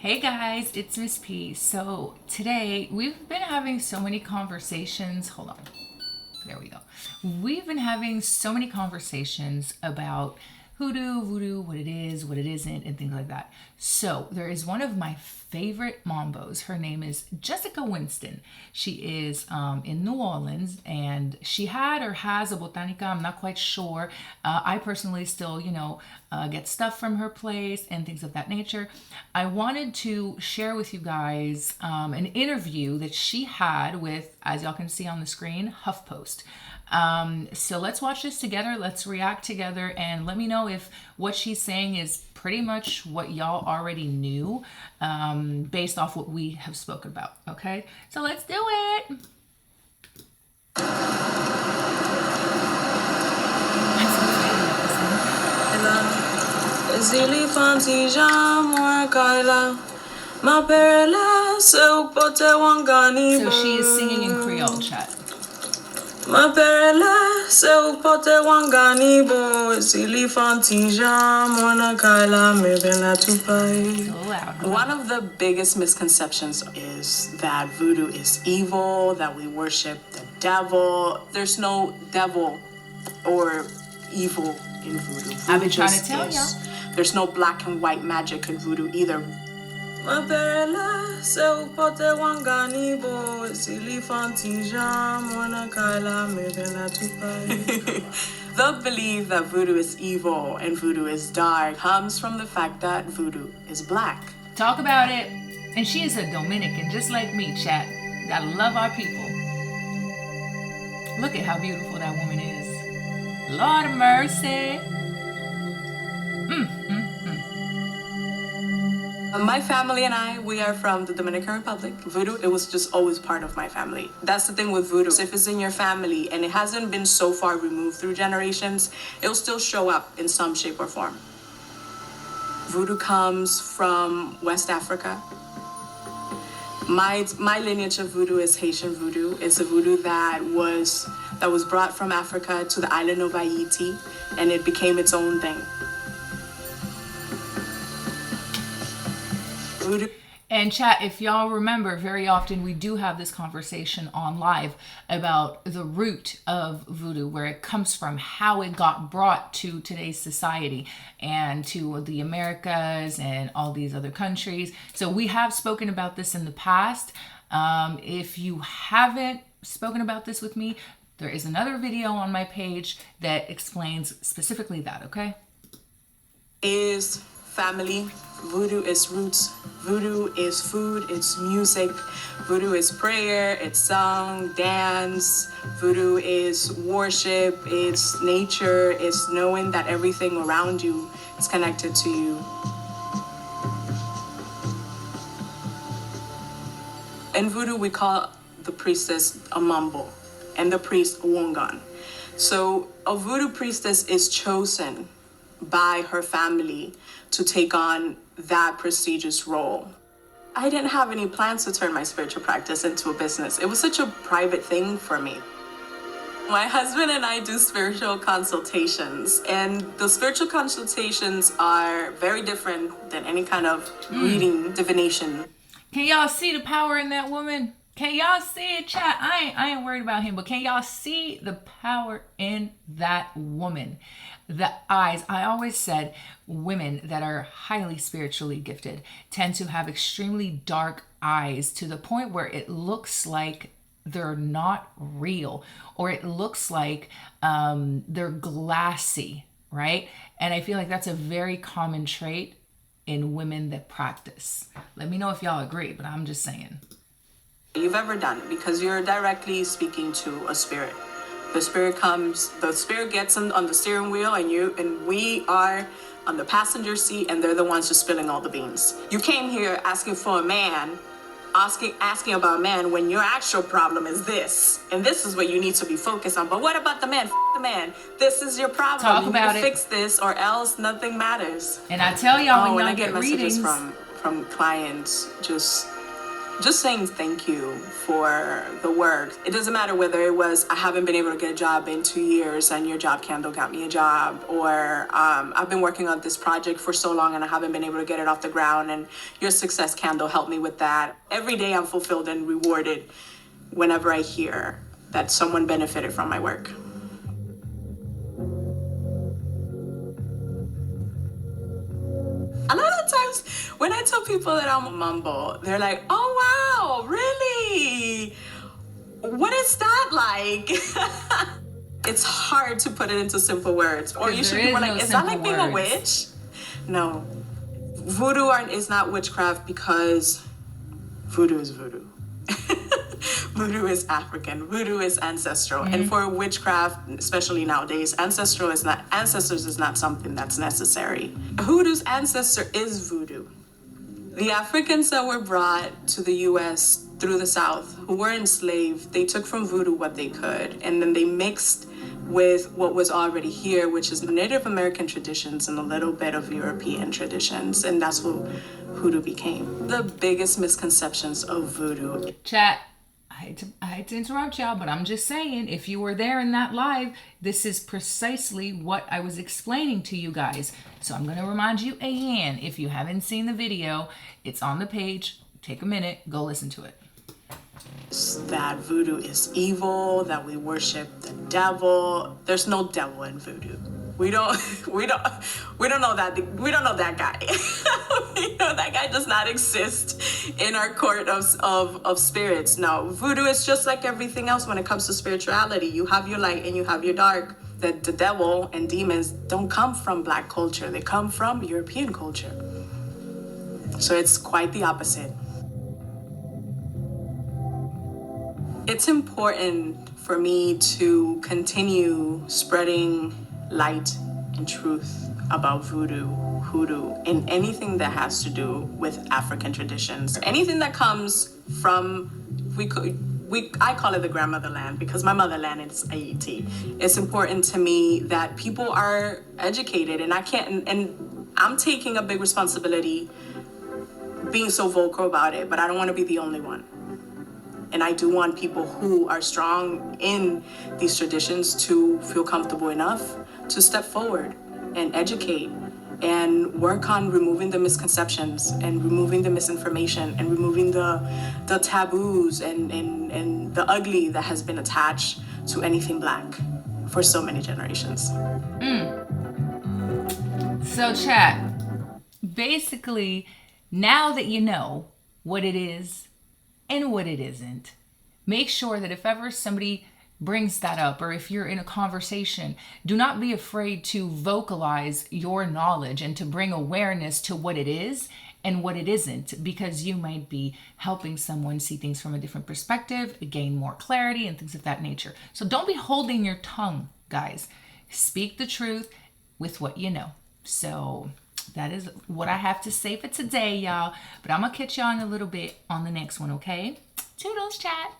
Hey guys, it's Miss P. So today we've been having so many conversations. Hold on. There we go. We've been having so many conversations about hoodoo, voodoo, what it is, what it isn't, and things like that. So there is one of my favorite Mambos. Her name is Jessyka Winston. She is in New Orleans, and she had or has a botanica. I'm not quite sure. I personally still, get stuff from her place and things of that nature. I wanted to share with you guys an interview that she had with, as y'all can see on the screen, HuffPost. So let's watch this together. Let's react together and let me know if what she's saying is pretty much what y'all already knew based off what we have spoken about. Okay, so let's do it. So she is singing in Creole, chat. Ma perela se upote wanganibo silifantija mwana kaila mebena tupai. One of the biggest misconceptions is that voodoo is evil, that we worship the devil. There's no devil or evil in voodoo. I've been trying to tell y'all. There's no black and white magic in voodoo either. The belief that voodoo is evil and voodoo is dark comes from the fact that voodoo is black. Talk about it. And she is a Dominican, just like me, chat. Gotta love our people. Look at how beautiful that woman is. Lord of mercy. My family and I, we are from the Dominican Republic. Voodoo, it was just always part of my family. That's the thing with voodoo. If it's in your family and it hasn't been so far removed through generations, it'll still show up in some shape or form. Voodoo comes from West Africa. My lineage of voodoo is Haitian voodoo. It's a voodoo that was brought from Africa to the island of Haiti, and it became its own thing. And chat, if y'all remember, very often we do have this conversation on live about the root of voodoo, where it comes from, how it got brought to today's society and to the Americas and all these other countries. So we have spoken about this in the past. If you haven't spoken about this with me, there is another video on my page that explains specifically that, okay? Is family. Voodoo is roots. Voodoo is food, it's music. Voodoo is prayer, it's song, dance. Voodoo is worship, it's nature, it's knowing that everything around you is connected to you. In voodoo, we call the priestess a Mambo and the priest a Wongan. So a voodoo priestess is chosen by her family to take on that prestigious role. I didn't have any plans to turn my spiritual practice into a business. It was such a private thing for me. My husband and I do spiritual consultations, and the spiritual consultations are very different than any kind of reading, divination. Can y'all see the power in that woman? Can y'all see it, chat? I ain't worried about him, but can y'all see the power in that woman? The eyes. I always said women that are highly spiritually gifted tend to have extremely dark eyes, to the point where it looks like they're not real, or it looks like they're glassy, right? And I feel like that's a very common trait in women that practice. Let me know if y'all agree, but I'm just saying. You've ever done, because you're directly speaking to a spirit. The spirit gets on the steering wheel, and we are on the passenger seat, and they're the ones just spilling all the beans. You came here asking for a man, asking about a man, when your actual problem is this, and this is what you need to be focused on. But what about the man? The man. This is your problem. Talk about it. Fix this, or else nothing matters. And I tell y'all, when y'all I get messages readings from clients, just just saying thank you for the work. It doesn't matter whether it was I haven't been able to get a job in 2 years and your job candle got me a job, or I've been working on this project for so long and I haven't been able to get it off the ground and your success candle helped me with that. Every day I'm fulfilled and rewarded whenever I hear that someone benefited from my work. A lot of times when I tell people that I'm a Mambo, they're like, oh wow, really? What is that like? It's hard to put it into simple words. Or you should be more like, is that like being a witch? No. Voodoo is not witchcraft because voodoo is voodoo. Voodoo is African. Voodoo is ancestral. And for witchcraft, especially nowadays, ancestors is not something that's necessary. Voodoo's ancestor is voodoo. The Africans that were brought to the US through the South, who were enslaved, they took from voodoo what they could, and then they mixed with what was already here, which is Native American traditions and a little bit of European traditions, and that's what voodoo became. The biggest misconceptions of voodoo. Chat, I hate to interrupt y'all, but I'm just saying, if you were there in that live, this is precisely what I was explaining to you guys. So I'm going to remind you again, if you haven't seen the video, it's on the page. Take a minute, go listen to it. That voodoo is evil, that we worship the devil. There's no devil in voodoo. We don't know that guy. We know that guy does not exist in our court of spirits. No, voodoo is just like everything else when it comes to spirituality. You have your light and you have your dark. The devil and demons don't come from Black culture. They come from European culture. So it's quite the opposite. It's important for me to continue spreading light and truth about voodoo, hoodoo, and anything that has to do with African traditions. Anything that comes from, I call it the grandmother land because my motherland is Haiti. It's important to me that people are educated, and I'm taking a big responsibility being so vocal about it, but I don't want to be the only one. And I do want people who are strong in these traditions to feel comfortable enough to step forward and educate and work on removing the misconceptions and removing the misinformation and removing the taboos and the ugly that has been attached to anything Black for so many generations. So chat, basically, now that you know what it is and what it isn't, make sure that if ever somebody brings that up, or if you're in a conversation, do not be afraid to vocalize your knowledge and to bring awareness to what it is and what it isn't, because you might be helping someone see things from a different perspective, gain more clarity and things of that nature. So don't be holding your tongue, guys. Speak the truth with what you know. So that is what I have to say for today, y'all. But I'm going to catch y'all in a little bit on the next one, okay? Toodles, chat.